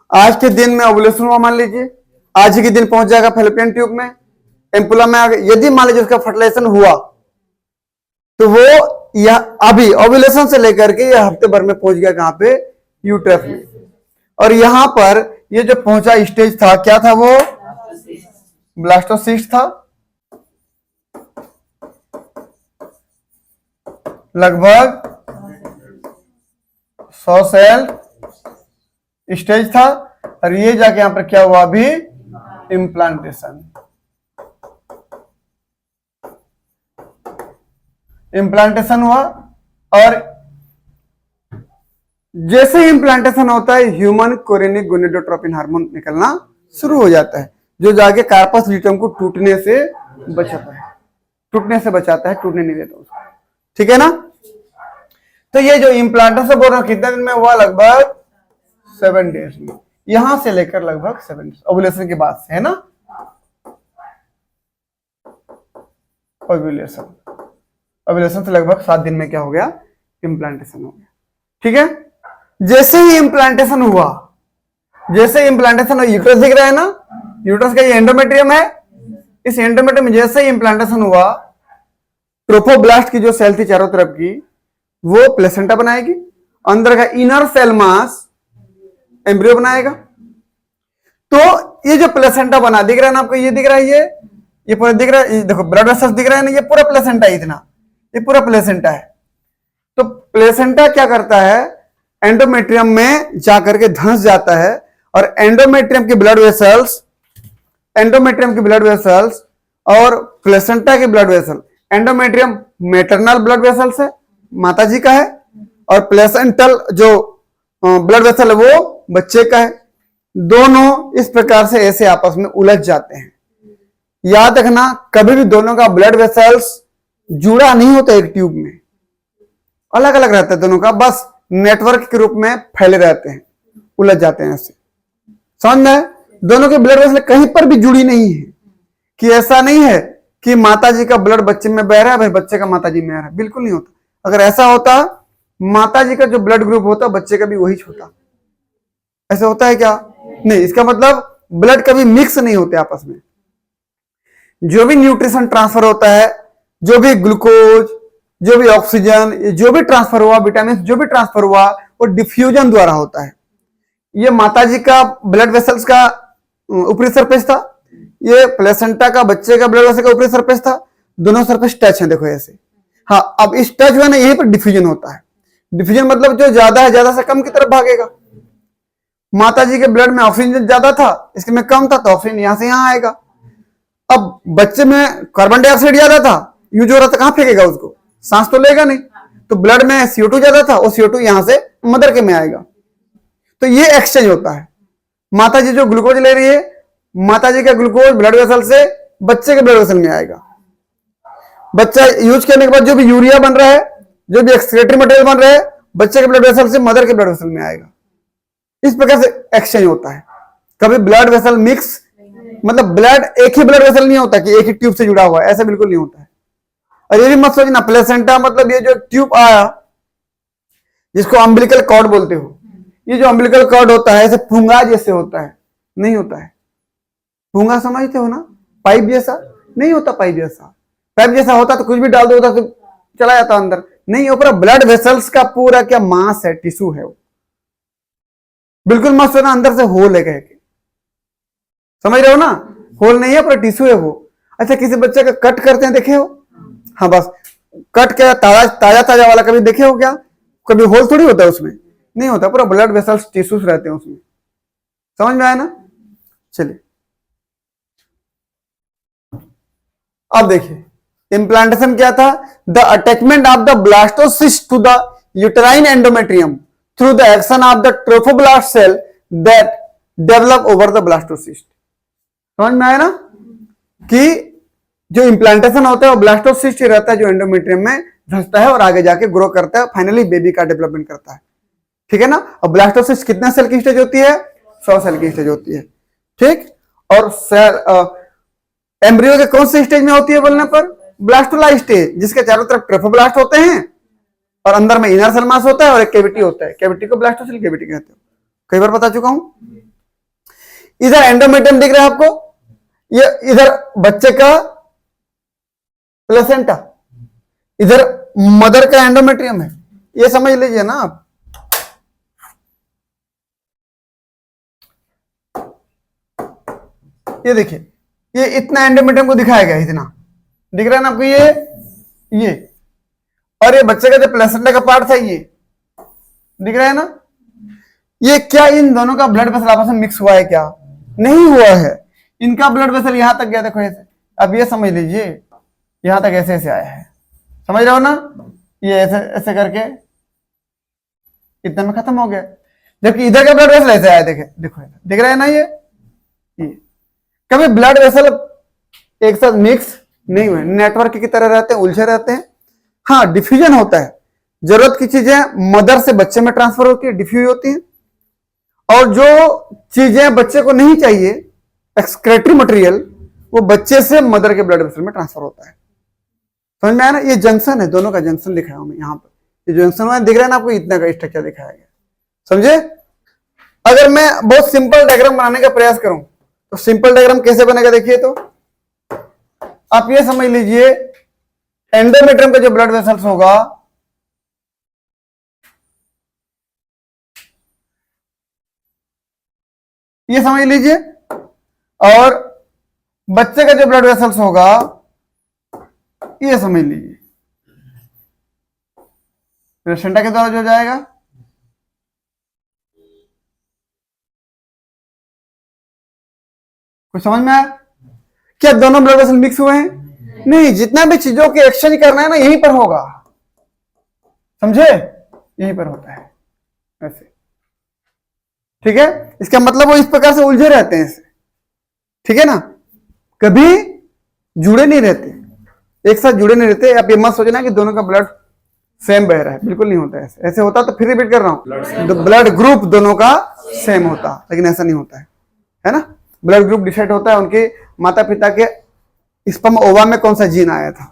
आज के दिन में ओवुलेशन हुआ, मान लीजिए आज ही के दिन पहुंच जाएगा फैलोपियन ट्यूब में, एम्पुला में आ गया। यदि मान लीजिए उसका फर्टिलाइजेशन हुआ तो वो यह अभी ओवुलेशन से लेकर के यह हफ्ते भर में पहुंच गया कहां पे, यूट्रस में। और यहां पर ये जो पहुंचा स्टेज था, क्या था वो, ब्लास्टोसिस्ट था। लगभग 100 सेल स्टेज था। और ये जाके यहां पर क्या हुआ अभी, इम्प्लांटेशन। इम्प्लांटेशन हुआ और जैसे ही इम्प्लांटेशन होता है ह्यूमन कोरिनिक गोनेडोट्रोपिन हार्मोन निकलना शुरू हो जाता है, जो जाके कार्पस ल्यूटेम को टूटने से बचाता है, टूटने नहीं देता उसको, ठीक है ना। तो ये जो इम्प्लांटेशन बोल रहा हूं कितने दिन में हुआ, लगभग 7 डेज में, यहां से लेकर लगभग 7 डेज ओवुलेशन के बाद से, है ना। ओवुलेशन से लगभग 7 दिन में क्या हो गया, इम्प्लांटेशन हो गया, ठीक है। जैसे ही इम्प्लांटेशन हुआ, यूट्रस दिख रहा है ना, यूट्रस का ये एंडोमेट्रियम है। इस एंडोमेट्रियम में जैसे ही इम्प्लांटेशन हुआ, ट्रोफोब्लास्ट की जो सेल थी चारों तरफ की, वो प्लेसेंटा बनाएगी। अंदर का इनर सेल मास एम्ब्रियो बनाएगा। तो ये जो प्लेसेंटा बना, दिख रहा है ना आपको, ये दिख रहा है, ये पूरा दिख रहा है, देखो ब्लड वेसल्स दिख रहा है ना, ये पूरा प्लेसेंटा है, इतना ये पूरा प्लेसेंटा है। तो प्लेसेंटा क्या करता है, एंडोमेट्रियम में जाकर के धंस जाता है और एंडोमेट्रियम के ब्लड वेसल्स और प्लेसेंटा के blood vessel, endometrium maternal blood vessels है, माता जी का है, और प्लेसेंटल जो ब्लड वेसल है वो बच्चे का है। दोनों इस प्रकार से ऐसे आपस में उलझ जाते हैं। याद रखना, कभी भी दोनों का ब्लड वेसल्स जुड़ा नहीं होता एक ट्यूब में, अलग अलग रहता है दोनों का, बस नेटवर्क के रूप में फैले रहते हैं, उलझ जाते हैं ऐसे, समझ में। दोनों के ब्लड वेसल कहीं पर भी जुड़ी नहीं है, कि ऐसा नहीं है कि माता जी का ब्लड बच्चे में बह रहा है, भाई बच्चे का माता जी में आ रहा है, बिल्कुल नहीं होता। अगर ऐसा होता, माता जी का जो ब्लड ग्रुप होता बच्चे का भी वही होता। ऐसा होता है क्या, नहीं। इसका मतलब ब्लड कभी मिक्स नहीं होते आपस में। जो भी न्यूट्रिशन ट्रांसफर होता है, जो भी ग्लूकोज, जो भी ऑक्सीजन, जो भी ट्रांसफर हुआ, विटामिन जो भी ट्रांसफर हुआ, वो डिफ्यूजन द्वारा होता है। ये माताजी का ब्लड वेसल्स का ऊपरी सरफेस था, ये प्लेसेंटा का बच्चे का ब्लड वेसल का ऊपरी सरफेस था, दोनों सरफेस टच हैं, देखो ऐसे। हाँ, अब इस टच में ना यहीं पर डिफ्यूजन होता है। डिफ्यूजन मतलब जो ज्यादा है ज्यादा से कम की तरफ भागेगा। माता जी के ब्लड में ऑक्सीजन ज्यादा था, इसके में कम था, तो ऑक्सीजन यहां से यहां आएगा। अब बच्चे में कार्बन डाइऑक्साइड ज्यादा था, यूज हो रहा था, कहां फेंकेगा उसको, सांस तो लेगा नहीं। तो ब्लड में CO2 ज्यादा था, वो CO2 यहां से मदर के में आएगा। तो ये एक्सचेंज होता है। माता जी जो ग्लूकोज ले रही है, माता जी का ग्लूकोज ब्लड वेसल से बच्चे के ब्लड वेसल में आएगा। बच्चा यूज करने के बाद जो भी यूरिया बन रहा है, जो भी एक्सक्रीटरी मटेरियल बन रहा है, बच्चे के ब्लड वेसल से मदर के ब्लड वेसल में आएगा। इस प्रकार से एक्सचेंज होता है। कभी ब्लड वेसल मिक्स, मतलब ब्लड एक ही ब्लड वेसल नहीं होता कि एक ही ट्यूब से जुड़ा हुआ है, ऐसा बिल्कुल नहीं होता है। और ये भी मत सोचना प्लेसेंटा मतलब ये जो ट्यूब आया, जिसको अम्बिलिकल कॉर्ड बोलते हो, ये जो अम्बिलिकल कॉर्ड होता है ऐसे फूंगा जैसे होता है, नहीं होता है। फूंगा समझते हो ना, पाइप जैसा नहीं होता। पाइप जैसा होता तो कुछ भी डाल दो तो चला जाता अंदर, नहीं। ऊपर ब्लड वेसल्स का पूरा क्या मास है, टिश्यू है वो, बिल्कुल मत सोचना अंदर से होल है कह के, समझ रहे हो ना, होल नहीं है, पूरा टिश्यू है वो। अच्छा, किसी बच्चे का कट करते हैं, देखे हो? हाँ, बस कट के ताजा वाला कभी देखे हो क्या? कभी होल थोड़ी होता है उसमें, नहीं होता, पूरा ब्लड वेसल्स टिश्यूज रहते हैं उसमें। समझ में आया ना? चलिए अब देखिए इम्प्लांटेशन क्या था, the attachment of the blastocyst to the uterine endometrium through the action of the trophoblast cell that develop over the blastocyst. समझ में आया ना कि जो इम्प्लांटेशन होता है वो ब्लास्टोसिस्ट ही रहता है, जो एंडोमेट्रियम में धंसता है और आगे जाके ग्रो करता है, फाइनली बेबी का डेवलपमेंट करता है, ठीक है ना। और ब्लास्टोसिस्ट कितने सेल की स्टेज होती है? 100 सेल की स्टेज होती है, ठीक। और सेल एम्ब्रियो के कौन से स्टेज में होती है बोलने पर? ब्लास्टोलाइस्ट स्टेज, जिसके चारों तरफ ट्रोफोब्लास्ट होते हैं और अंदर में इनर सेल मास होता है और एक कैविटी होता है। कैविटी को ब्लास्टोसेल कैविटी कहते हो, कई बार बता चुका हूं। इधर एंडोमेट्रियम दिख रहा है आपको, ये इधर बच्चे का प्लेसेंटा, इधर मदर का एंडोमेट्रियम है, ये समझ लीजिए ना आप। ये देखिए, ये इतना एंडोमेट्रियम को दिखाया गया, इतना दिख रहा है ना आपको, ये और ये बच्चे का जो प्लेसेंटा का पार्ट था ये दिख रहा है ना। ये क्या इन दोनों का ब्लड वेसल आपस में मिक्स हुआ है? क्या नहीं हुआ है, इनका ब्लड वेसल यहां तक गया, देखो ऐसे। अब ये समझ लीजिए, यहां तक ऐसे ऐसे आया है, समझ रहे हो ना, ये ऐसे ऐसे करके इतना में खत्म हो गया, जबकि इधर का ब्लड वेसल ऐसे आया, देखे देखो दिख रहा है ना। ये कभी ब्लड वेसल एक साथ मिक्स नहीं हुए, नेटवर्क की तरह रहते हैं, उलझे रहते हैं। हाँ, डिफ्यूजन होता है, जरूरत की चीजें मदर से बच्चे में ट्रांसफर होती है, डिफ्यूज होती है, और जो चीजें बच्चे को नहीं चाहिए, एक्सक्रेटरी मटेरियल, वो बच्चे से मदर के ब्लड वेसल में ट्रांसफर होता है। समझ में आया ना? ये जंक्शन है, दोनों का जंक्शन दिखाया हूं मैं यहाँ पर, ये जंक्शन में दिख रहा है ना आपको, इतना का स्ट्रक्चर दिखाया गया, समझे। अगर मैं बहुत सिंपल डायग्राम बनाने का प्रयास करूं तो सिंपल डायग्राम कैसे बनेगा, देखिए। तो आप ये समझ लीजिए, एंडोमेट्रियम का जो ब्लड वेसल्स होगा, ये समझ लीजिए, और बच्चे का जो ब्लड वेसल्स होगा ये समझ लीजिए, प्लेसेंटा के द्वारा जो जाएगा। कुछ समझ में आया? क्या दोनों ब्लड वेसल मिक्स हुए हैं? नहीं, जितना भी चीजों के एक्सचेंज करना है ना, यहीं पर होगा, समझे, यहीं पर होता है ऐसे, ठीक है। इसका मतलब वो इस प्रकार से उलझे रहते हैं ऐसे, ठीक है ना, कभी जुड़े नहीं रहते, एक साथ जुड़े नहीं रहते। आप ये मत सोचना कि दोनों का ब्लड सेम बह रहा है, बिल्कुल नहीं होता है ऐसे। ऐसे होता तो फिर रिपीट कर रहा हूं, ब्लड ग्रुप दोनों का सेम होता, लेकिन ऐसा नहीं होता है ना। ब्लड ग्रुप डिसाइड होता है उनके माता पिता के स्पर्म ओवा में कौन सा जीन आया था,